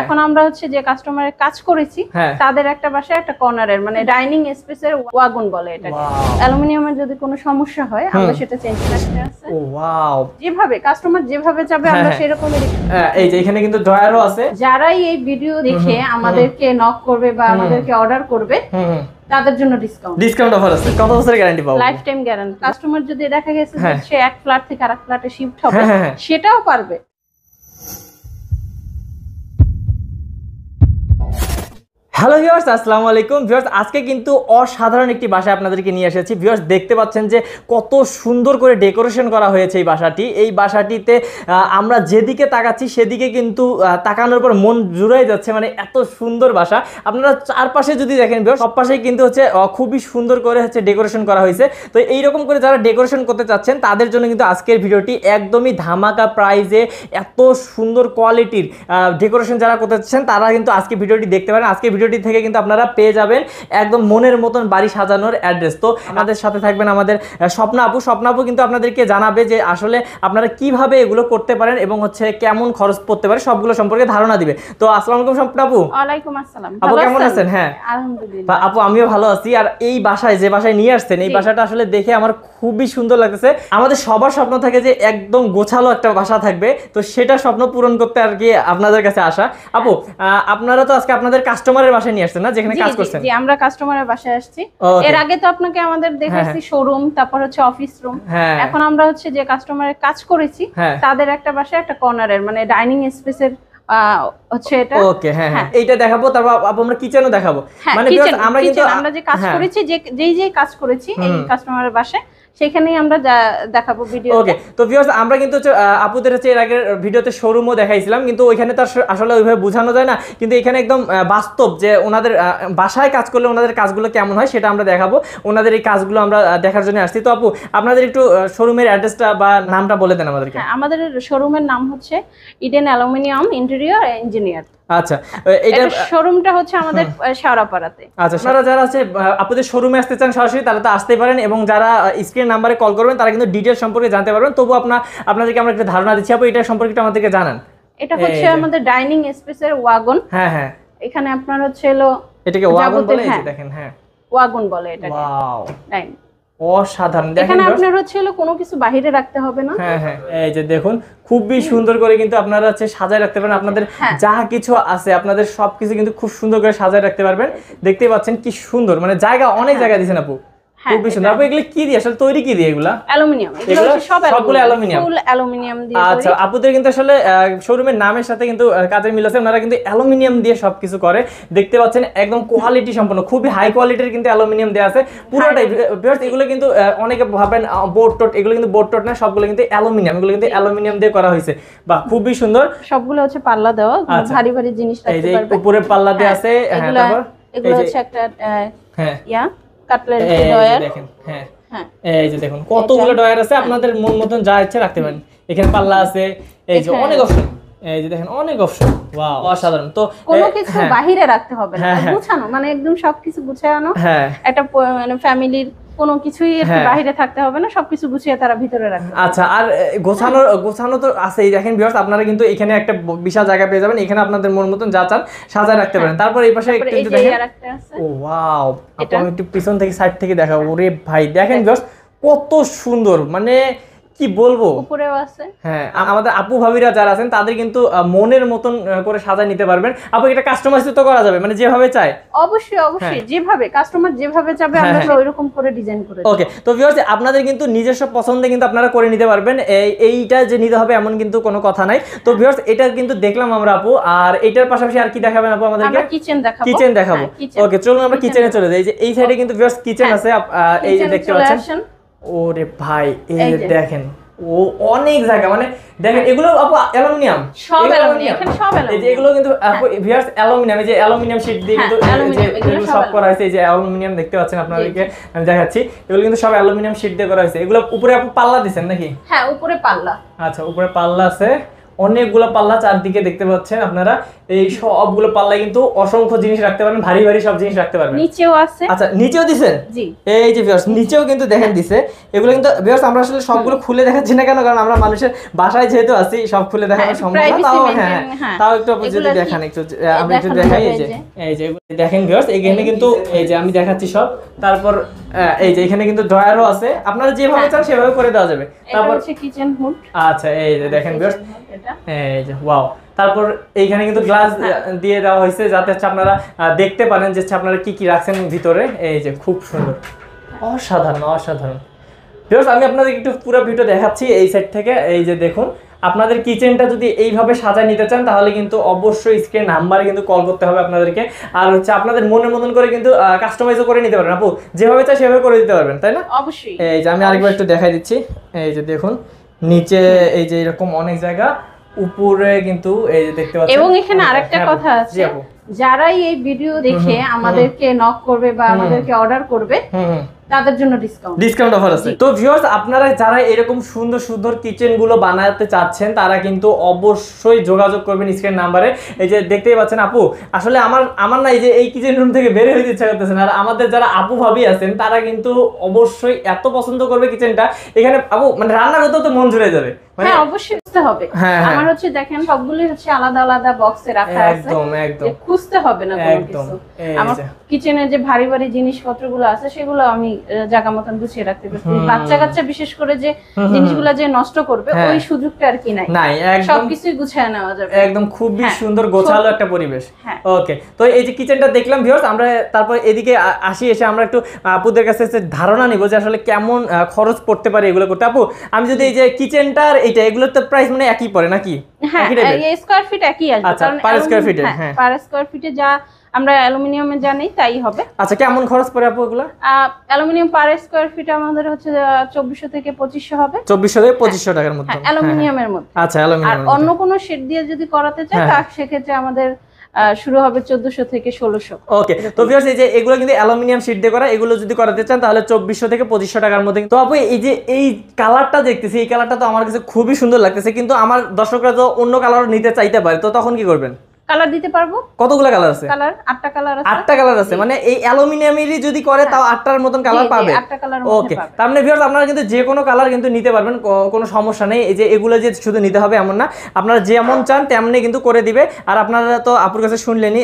এখন আমরা হচ্ছে যে কাস্টমারের কাজ করেছি তাদের একটা বাসায় একটা কর্নারের মানে ডাইনিং স্পেসের ওয়াগন বলে এটা। অ্যালুমিনিয়ামের যদি কোনো সমস্যা হয় আমরা সেটা চেঞ্জ করতে আছে। ও ওয়াও, যেভাবে কাস্টমার যেভাবে চাবে আমরা সেরকমই। এই যে এখানে কিন্তু ড্রয়ারও আছে। যারাই এই ভিডিও দেখে আমাদেরকে নক করবে বা আমাদেরকে অর্ডার করবে তাদের জন্য ডিসকাউন্ট অফার আছে। কত বছরের গ্যারান্টি পাবো? Life time guarantee. কাস্টমার যদি দেখা গেছে যে সে এক ফ্ল্যাট থেকে আরেক ফ্ল্যাটে শিফট হবে সেটাও পারবে। হ্যালো ভিউয়ার্স, আসসালামু আলাইকুম। ভিউয়ার্স, আজকে কিন্তু অসাধারণ একটি বাসা আপনাদেরকে নিয়ে এসেছি। ভিউয়ার্স, দেখতে পাচ্ছেন যে কত সুন্দর করে ডেকোরেশন করা হয়েছে এই বাসাটি। এই বাসাটিতে আমরা যেদিকে তাকাচ্ছি সেদিকে কিন্তু তাকানোর পর মন জুড়াই যাচ্ছে, মানে এত সুন্দর বাসা। আপনারা চারপাশে যদি দেখেন ভিউয়ার্স, সব পাশেই কিন্তু হচ্ছে খুবই সুন্দর করে হচ্ছে ডেকোরেশন করা হয়েছে। তো এইরকম করে যারা ডেকোরেশন করতে চাচ্ছেন তাদের জন্য কিন্তু আজকের ভিডিওটি একদমই ধামাকা প্রাইজে এত সুন্দর কোয়ালিটির ডেকোরেশন যারা করতে চাচ্ছেন তারা কিন্তু আজকে ভিডিওটি দেখতে পারেন। আজকে ভিডিওটি থেকে কিন্তু আপনারা পেয়ে যাবেন একদম মনের মতন বাড়ি সাজানোর অ্যাড্রেস। তো আমাদের সাথে থাকবেন আমাদের স্বপ্না আপু কিন্তু আপনাদেরকে জানাবে যে আসলে আপনারা কিভাবে এগুলো করতে পারেন এবং হচ্ছে কেমন খরচ পড়তে পারে সবগুলো সম্পর্কে ধারণা দিবে। তো আসসালামু আলাইকুম স্বপ্না আপু। ওয়ালাইকুম আসসালাম। আপু কেমন আছেন? হ্যাঁ আলহামদুলিল্লাহ আপু, আমিও ভালো আছি। আর এই বাসায় যে বাসায় নিয়ে আসছেন এই বাসাটা আসলে দেখে আমার খুবই সুন্দর লাগতেছে। আমাদের সবার স্বপ্ন থাকে যে একদম গোছালো একটা বাসা থাকবে, তো সেটা স্বপ্ন পূরণ করতে আর কি আপনাদের কাছে আসা। আপু, আপনারা তো আজকে আপনাদের কাস্টমারের বাসায় নিয়ে আসছেন না, যেখানে কাজ করছেন? জি, আমরা কাস্টমারের বাসায় আসছি। এর আগে তো আপনাকে আমাদের দেখাচ্ছি শোরুম, তারপর হচ্ছে অফিস রুম। এখন আমরা হচ্ছে যে কাস্টমারের কাজ করেছি তাদের একটা বাসায় একটা কর্নারের মানে ডাইনিং স্পেসের হচ্ছে এটা। ওকে, হ্যাঁ হ্যাঁ, এইটা দেখাবো। তারপর আমরা কিচেনও দেখাবো। মানে আমরা কিন্তু আমরা যে কাজ করেছি যেই কাজ করেছি এই কাস্টমারের বাসায় সেখানেই আমরা দেখাবো ভিডিও। ওকে, তো ভিউয়ার্স, আমরা কিন্তু আপুদের হচ্ছে এর আগের ভিডিওতে শোরুমও দেখাইছিলাম, কিন্তু ওইখানে তো আসলে ওইভাবে বোঝানো যায় না। কিন্তু এখানে একদম বাস্তব যে ওনাদের বাসায় কাজ করলে ওনাদের কাজগুলো কেমন হয় সেটা আমরা দেখাবো। ওনাদের এই কাজগুলো আমরা দেখার জন্য আসছি। তো আপু, আপনাদের একটু শোরুমের অ্যাড্রেসটা বা নামটা বলে দেন আমাদেরকে। আমাদের শোরুমের নাম হচ্ছে ইডেন অ্যালুমিনিয়াম ইন্টেরিয়র ইঞ্জিনিয়ার। আচ্ছা, এটা শোরুমটা হচ্ছে আমাদের শেওড়াপাড়াতে। আচ্ছা, আপনারা যারা আছে আপনাদের শোরুমে আসতে চান সরাসরি তারা তো আসতেই পারেন, এবং যারা স্ক্রিন নাম্বারে কল করবেন তারা কিন্তু ডিটেইলস সম্পর্কে জানতে পারবেন। তবু আপনাদেরকে আমরা একটা ধারণা দিচ্ছি। আপু, এটা সম্পর্কে আমাদেরকে জানান। এটা হচ্ছে আমাদের ডাইনিং স্পেসের ওয়াগন। হ্যাঁ হ্যাঁ, এখানে আপনার হচ্ছে হলো এটাকে ওয়াগন বলে। এই যে দেখেন, হ্যাঁ ওয়াগন বলে এটাকে। ওয়াও, ডাইনিং অসাধারণ। দেখেন এখানে আপনার হচ্ছে হলো কোনো কিছু বাইরে রাখতে হবে না। হ্যাঁ হ্যাঁ, এই যে দেখুন খুবই সুন্দর করে কিন্তু আপনারা হচ্ছে সাজায় রাখতে পারেন। আপনাদের যা কিছু আছে আপনাদের সবকিছু কিন্তু খুব সুন্দর করে সাজায় রাখতে পারবেন। দেখতেই পাচ্ছেন কি সুন্দর, মানে জায়গা অনেক জায়গা দিয়েছেন আপু, খুবই সুন্দর। আপু, এগুলো কি দিয়ে আসলে তৈরি, কি দিয়ে এগুলা? অ্যালুমিনিয়াম। এগুলো সবগুলো অ্যালুমিনিয়াম, ফুল অ্যালুমিনিয়াম দিয়ে। আচ্ছা, আপুদের কিন্তু আসলে শোরুমের নামের সাথে কিন্তু কাজের মিল আছে। ওনারা কিন্তু অ্যালুমিনিয়াম দিয়ে সবকিছু করে। দেখতে পাচ্ছেন একদম কোয়ালিটি সম্পন্ন, খুবই হাই কোয়ালিটির কিন্তু অ্যালুমিনিয়াম দেওয়া আছে পুরোটাই। এগুলো কিন্তু অনেকে ভাবেন বোর্ড টোট, এগুলো কিন্তু বোর্ড টোট না, সবগুলো কিন্তু অ্যালুমিনিয়াম। এগুলো কিন্তু অ্যালুমিনিয়াম দিয়ে করা হয়েছে। বাহ, খুবই সুন্দর। সবগুলো হচ্ছে পাল্লা দেওয়া, ভারী ভারী জিনিস রাখতে পারবে। এই যে উপরে পাল্লা দেওয়া আছে। হ্যাঁ, তারপর এগুলো হচ্ছে একটা হ্যাঁ কাটলেট ডয়ার। দেখেন, হ্যাঁ এই যে দেখুন কতগুলো ডয়ার আছে, আপনাদের মন মতন যা ইচ্ছে রাখতে পারেন। এখানে পাল্লা আছে, এই যে অনেক অপশন, এই যে দেখেন অনেক অপশন। ওয়াও, অসাধারণ। তো কোনো কিছু বাইরে রাখতে হবে না, গুছানো মানে একদম সবকিছু গুছানো। একটা মানে ফ্যামিলির কোনো কিছুই বাইরে থাকতে হবে না, সবকিছু গুছিয়ে তারা ভিতরে রাখবে। আচ্ছা, আর গোছানো তো আছেই। দেখেন ভিউয়ার্স, আপনারা কিন্তু এখানে একটা বিশাল জায়গা পেয়ে যাবেন। এখানে আপনাদের মন মতন যা চান সাজায় রাখতে পারেন। তারপর এই পাশে একটু দেখেন। ও ওয়াও, আপু আমি একটু পিছন থেকে সাইড থেকে দেখাবো। ওরে ভাই, দেখেন ভিউয়ার্স কত সুন্দর, মানে কি বলবো। উপরেও আছে। হ্যাঁ, আমাদের আপু ভাবিরা যারা আছেন তাদের কিন্তু মনের মতন করে সাজায় নিতে পারবেন। আপু, এটা কাস্টমাইজ তো করা যাবে, মানে যেভাবে চায়? অবশ্যই যেভাবে কাস্টমার যেভাবে চাবে আমরা ওইরকম করে ডিজাইন করে দেব। ওকে, তো ভিউয়ার্স, আপনাদের কিন্তু নিজস্ব পছন্দে কিন্তু আপনারা করে নিতে পারবেন। এইটা যে নিতে হবে এমন কিন্তু কোনো কথা নাই। তো ভিউয়ার্স, এটা কিন্তু দেখলাম আমরা আপু। আর এটার পাশাপাশি আর কি দেখাবেন আপু আমাদেরকে? আমরা কিচেন দেখাবো। ওকে, চলুন আমরা কিচেনে চলে যাই। যে এই সাইডে কিন্তু ভিউয়ার্স কিচেন আছে, এই যে দেখতে পাচ্ছেন। ওরে ভাই, এই দেখেন ও অনেক জায়গা, মানে দেখেন এগুলো আপু অ্যালুমিনিয়াম, সব অ্যালুমিনিয়াম, এখানে সব অ্যালুমিনিয়াম। এই যে এগুলো কিন্তু ভিউয়ার্স অ্যালুমিনিয়াম, এই যে অ্যালুমিনিয়াম শীট দিয়ে কিন্তু এগুলো সব করা হয়েছে। এই যে অ্যালুমিনিয়াম দেখতে পাচ্ছেন, আপনাদেরকে আমি দেখাচ্ছি। এগুলো কিন্তু সব অ্যালুমিনিয়াম শীট দিয়ে করা হয়েছে। এগুলো উপরে আপু পাল্লা দিবেন নাকি? হ্যাঁ, উপরে পাল্লা। আচ্ছা, উপরে পাল্লা আছে। অনেকগুলো পাল্লা চারদিকে দেখতে পাচ্ছেন আপনারা, এই সবগুলো পাল্লায় কিন্তু অসংখ্য জিনিস রাখতে পারবেন, ভারী ভারী সব জিনিস রাখতে পারবেন। নিচেও আছে। আচ্ছা নিচেও দিবেন? জি। এই যে ভিউয়ার্স নিচেও কিন্তু দেখেন দিছে। এগুলো কিন্তু ভিউয়ার্স আমরা আসলে সবগুলো খুলে দেখাচ্ছি না কেন, কারণ আমরা মানুষের বাসায় যেহেতু আছি সব খুলে দেখানো সম্ভব না। তাও তাও একটু আপনি যদি দেখেন, একটু আমি একটু দেখাই। এই যে দেখেন ভিউয়ার্স এখানে কিন্তু এই যে আমি দেখাচ্ছি সব। তারপর এই যে এখানে কিন্তু ড্রয়ারও আছে, আপনারা যেভাবে চান সেভাবে করে দেওয়া যাবে। তারপর হচ্ছে কিচেন হুড। আচ্ছা এই যে দেখেন ভিউয়ার্স, এই যে ওয়াও। তারপর এইখানে কিন্তু গ্লাস দিয়ে দেওয়া হয়েছে যাতে আপনারা দেখতে পারেন যে আপনারা কি কি রাখছেন ভিতরে। এই যে খুব সুন্দর, অসাধারণ অসাধারণ। ভিউয়ার্স আমি আপনাদের একটু পুরো ভিডিও দেখাচ্ছি এই সাইড থেকে। এই যে দেখুন, আপনাদের কিচেনটা যদি এইভাবে সাজায় নিতে চান তাহলে কিন্তু অবশ্যই স্ক্রিন নাম্বারে কিন্তু কল করতে হবে আপনাদেরকে। আর হচ্ছে আপনাদের মনের মতন করে কিন্তু কাস্টমাইজও করে নিতে পারবেন আপু, যেভাবে চাই সেভাবে করে দিতে পারবেন, তাই না? অবশ্যই। এই যে আমি আরেকবার একটু দেখাই দিচ্ছি। এই যে দেখুন নিচে এই যে এরকম অনেক জায়গা, উপরে কিন্তু এই যে দেখতে পাচ্ছেন। এবং এখানে আরেকটা কথা আছে, যারাই এই ভিডিও দেখে আমাদেরকে নক করবে বা আমাদেরকে অর্ডার করবে তাদের জন্য ডিসকাউন্ট অফার আছে। তো ভিউয়ার্স আপনারা যারা এরকম সুন্দর সুন্দর কিচেন গুলো বানাতে চাচ্ছেন তারা কিন্তু অবশ্যই যোগাযোগ করবেন স্ক্রিন নাম্বারে। এই যে দেখতেই পাচ্ছেন আপু, আসলে আমার না এই যে এই কিচেন রুম থেকে বের হইতে ইচ্ছা করতেছে না। আর আমাদের যারা আপু ভাবি আছেন তারা কিন্তু অবশ্যই এত পছন্দ করবে কিচেনটা। এখানে আপু মানে রান্না করতেও তো মন জুড়ে যাবে। হ্যাঁ অবশ্যই খুঁজতে হবে। আমার হচ্ছে দেখেন সবগুলো হচ্ছে আলাদা আলাদা বক্সে রাখা আছে, একদম একদম খুঁজতে হবে না কোনো কিছু। আমার কিচেনে যে ভারী ভারী জিনিসপত্রগুলো আছে সেগুলো আমি জায়গা মতন গুছিয়ে রাখতে পারছি। বাচ্চা কাচ্চা বিশেষ করে যে জিনিসগুলো যে নষ্ট করবে ওই সুযোগটা আর কি নাই, একদম সবকিছুই গুছিয়ে নেওয়া যাবে। একদম খুবই সুন্দর গোছালো একটা পরিবেশ। ওকে, তো এই যে কিচেনটা দেখলাম ভিউয়ার্স, আমরা তারপর এদিকে আসি, এসে আমরা একটু আপুদের কাছে ধারণা নিব যে আসলে কেমন খরচ পড়তে পারে এগুলো করতে। আপু আমি যদি এই যে কিচেনটার এইটা এগুলোর তো প্রাইস মানে একই পড়ে নাকি? হ্যাঁ এই স্কয়ার ফিট একই আসবে, কারণ পার স্কয়ার ফিটে পার স্কয়ার ফিটে যা আমরা অ্যালুমিনিয়ামে জানি তাই হবে। আচ্ছা কেমন খরচ পড়ে আপু এগুলো? অ্যালুমিনিয়াম পার স্কয়ার ফিট আমাদের হচ্ছে 2400 থেকে 2500 হবে। 2400 থেকে 2500 টাকার মধ্যে অ্যালুমিনিয়ামের মধ্যে। আচ্ছা অ্যালুমিনিয়াম। আর অন্য কোনো শেড দিয়ে যদি করাতে চাই তাহলে সেক্ষেত্রে আমাদের শুরু হবে 1400 থেকে 1600। ওকে, তো ভিউয়ার্স এই যে এগুলো কিন্তু অ্যালুমিনিয়াম শীট দিয়ে করা, এগুলো যদি করাতে চান তাহলে 2400 থেকে 2500 টাকার মধ্যে। তো আপু এই যে এই কালারটা দেখতেছি, এই কালারটা তো আমার কাছে খুবই সুন্দর লাগতেছে, কিন্তু আমার দর্শকরা তো অন্য কালারও নিতে চাইতে পারে, তো তখন কি করবেন? কালার দিতে পারবো। কতগুলো কালার আছে? কালার 8টা কালার আছে। 8টা কালার আছে, মানে এই অ্যালুমিনিয়ামেরই যদি করে তাও 8টার মতন কালার পাবে। 8টা কালার মধ্যে ওকে, তার মানে ভিউয়ার্স আপনারা কিন্তু যে কোনো কালার কিন্তু নিতে পারবেন, কোনো সমস্যা নেই। এই যে এগুলো যে শুধু নিতে হবে এমন না, আপনারা যেমন চান তেমনি কিন্তু করে দিবে। আর আপনারা তো আপুর কাছে শুনলেনই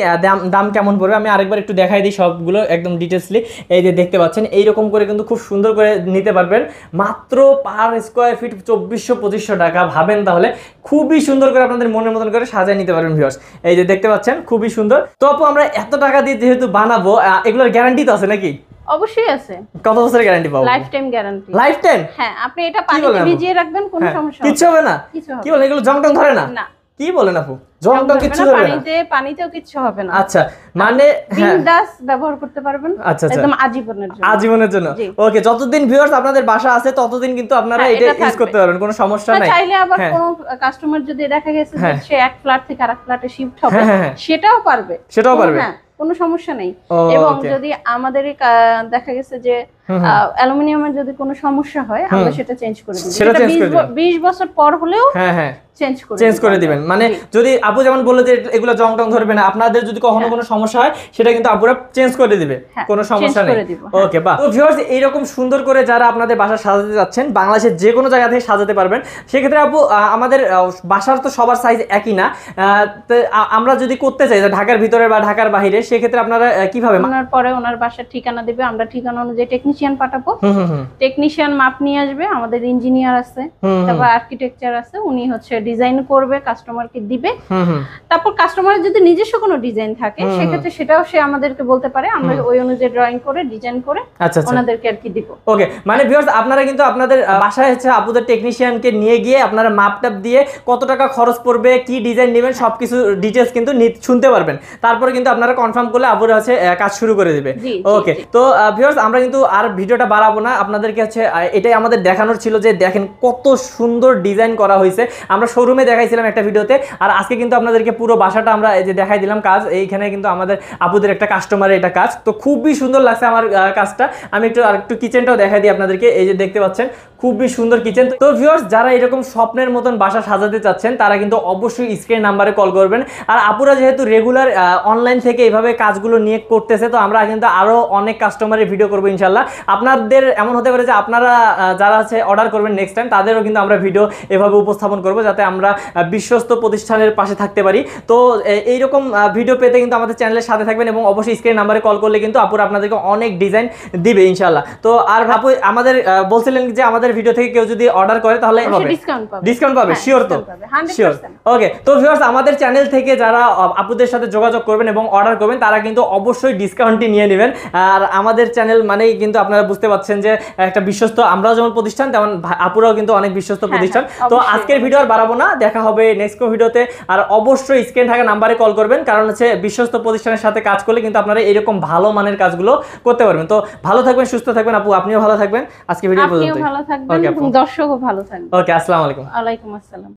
দাম কেমন পড়বে। আমি আরেকবার একটু দেখাই দিই সবগুলো একদম ডিটেইলসলি। এই যে দেখতে পাচ্ছেন এইরকম করে কিন্তু খুব সুন্দর করে নিতে পারবেন, মাত্র পার স্কয়ার ফিট 2400-2500 টাকা। ভাবেন তাহলে খুবই সুন্দর করে আপনাদের মনের মতন করে সাজিয়ে নিতে পারবেন ভিউয়ার্স। এই যে দেখতে পাচ্ছেন খুবই সুন্দর। তো আপু আমরা এত টাকা দিয়ে যেহেতু বানাবো, এগুলোর গ্যারান্টি তো আছে নাকি? অবশ্যই আছে। কত বছরের গ্যারান্টি পাবো? Life time guarantee. Life time? হ্যাঁ, আপনি এটা পানিতে ভিজিয়ে রাখবেন, কোনো সমস্যা হবে না। কিছু হবে না? কি বলেন, এগুলো জং টং ধরে না? না। কি বলেন আপু, জং টং কিছু হবে না? পানিতেও কিছু হবে না। আচ্ছা, মানে বিন্দাস ব্যবহার করতে পারবেন একদম আজীবনের জন্য। আজীবনের জন্য। ওকে, যতদিন ভিউয়ার্স আপনাদের বাসা আছে ততদিন কিন্তু আপনারা এটা ইউজ করতে পারবেন, কোনো সমস্যা নাই। চাইলে আবার কোনো কাস্টমার যদি দেখা গেছে যে সে এক ফ্ল্যাট থেকে আরেক ফ্ল্যাটে শিফট হবে, সেটাও পারবে। হ্যাঁ, কোনো সমস্যা নেই। এবং যদি আমাদের দেখা গেছে যে অ্যালুমিনিয়ামের যদি কোনো সমস্যা হয় আমরা সেটা চেঞ্জ করে দিই। সেটা 20 বছর পর হলেও চেঞ্জ করে দিবেন। মানে যদি আপু যেমন বললো যে এগুলো জং টং ধরবে না, আপনাদের যদি কখনো কোনো সমস্যা হয় সেটা কিন্তু আপুরা চেঞ্জ করে দিবে, কোনো সমস্যা নেই। ওকে, বাহ। তো ভিউয়ার্স এইরকম সুন্দর করে যারা আপনাদের বাসা সাজাতে যাচ্ছেন, বাংলাদেশের যে কোনো জায়গা থেকে সাজাতে পারবেন। সেক্ষেত্রে আপু আমাদের বাসার তো সবার সাইজ একই না, আমরা যদি করতে চাই ঢাকার ভিতরে বা ঢাকার বাইরে, সেক্ষেত্রে আপনারা কিভাবে? ওনার পরে ওনার বাসার ঠিকানা দিবে, আমরা ঠিকানা অনুযায়ী টেকনিশিয়ান পাঠাবো। টেকনিশিয়ান মাপ নিয়ে আসবে, আমাদের ইঞ্জিনিয়ার আছে, তারপর আর্কিটেকচার আছে, উনি হচ্ছে ডিজাইন করবে, কাস্টমারকে দিবে। তারপর কাস্টমারের যদি নিজস্ব কোনো ডিজাইন থাকে সেক্ষেত্রে সেটাও সে আমাদেরকে বলতে পারে, আমরা ওই অনুযায়ী ড্রয়িং করে ডিজাইন করে ওনাদেরকে আর কি দিব। ওকে, মানে ভিউয়ার্স আপনারা কিন্তু আপনাদের বাসায় হচ্ছে আপুদের টেকনিশিয়ানকে নিয়ে গিয়ে আপনারা মাপটাপ দিয়ে কত টাকা খরচ পড়বে, কি ডিজাইন নেবেন, সবকিছু ডিটেইলস কিন্তু শুনতে পারবেন। তারপরে কিন্তু আপনারা কনফার্ম করলে আপুরা হচ্ছে কাজ শুরু করে দিবে। ওকে, তো ভিউয়ার্স আমরা কিন্তু আর আর ভিডিওটা বাড়াবো না, আপনাদেরকে হচ্ছে এটাই আমাদের দেখানোর ছিল যে দেখেন কত সুন্দর ডিজাইন করা হয়েছে। আমরা শোরুমে দেখাইছিলাম একটা ভিডিওতে, আর আজকে কিন্তু আপনাদেরকে পুরো বাসাটা আমরা এই যে দেখাই দিলাম কাজ। এইখানে কিন্তু আমাদের আপুদের একটা কাস্টমারের এটা কাজ, তো খুবই সুন্দর লাগছে আমার কাজটা। আমি একটু কিচেনটাও দেখাই দিই আপনাদেরকে। এই যে দেখতে পাচ্ছেন খুবই সুন্দর কিচেন। তো ভিউয়ার্স, যারা এরকম স্বপ্নের মতন বাসা সাজাতে চাচ্ছেন তারা কিন্তু অবশ্যই স্ক্রিন নাম্বারে কল করবেন। আর আপুরা যেহেতু রেগুলার অনলাইন থেকে এইভাবে কাজগুলো নিয়ে করতেছে, তো আমরা কিন্তু আরো অনেক কাস্টমারের ভিডিও করবো ইনশাল্লাহ। আপনাদের এমন হতে পারে যে আপনারা যারা আছে অর্ডার করবেন নেক্সট টাইম, তাদেরও কিন্তু আমরা ভিডিও এভাবে উপস্থাপন করবো, যাতে আমরা বিশ্বস্ত প্রতিষ্ঠানের পাশে থাকতে পারি। তো এইরকম ভিডিও পেতে কিন্তু আমাদের চ্যানেলের সাথে থাকবেন, এবং অবশ্যই স্ক্রিন নাম্বারে কল করলে কিন্তু আপুরা আপনাদেরকে অনেক ডিজাইন দিবে ইনশাল্লাহ। তো আর আপু আমাদের বলছিলেন যে আমাদের ভিডিও থেকে কেউ যদি অর্ডার করে তাহলে ডিসকাউন্ট পাবে, শিওর? তো শিওর, ওকে। তো ভিউয়ার্স, আমাদের চ্যানেল থেকে যারা আপুদের সাথে যোগাযোগ করবেন এবং অর্ডার করবেন তারা কিন্তু অবশ্যই ডিসকাউন্টটি নিয়ে নেবেন। আর আমাদের চ্যানেল মানেই কিন্তু আপনারা বুঝতে পারছেন যে একটা বিশ্বস্ত, আমরাও যেমন প্রতিষ্ঠান তেমন আপুরাও কিন্তু অনেক বিশ্বস্ত প্রতিষ্ঠান। তো আজকের ভিডিও আর বাড়াবো না, দেখা হবে নেক্সট ভিডিওতে। আর অবশ্যই স্ক্রিন থাকা নাম্বারে কল করবেন, কারণ হচ্ছে বিশ্বস্ত প্রতিষ্ঠানের সাথে কাজ করলে কিন্তু আপনারা এরকম ভালো মানের কাজগুলো করতে পারবেন। তো ভালো থাকবেন, সুস্থ থাকবেন আপু, আপনিও ভালো থাকবেন। আজকে ভিডিও পর্যন্ত, ভালো থাকবেন এবং দর্শকও ভালো থাকবেন। ওকে, আসসালামু আলাইকুম। ওয়ালাইকুম আসসালাম।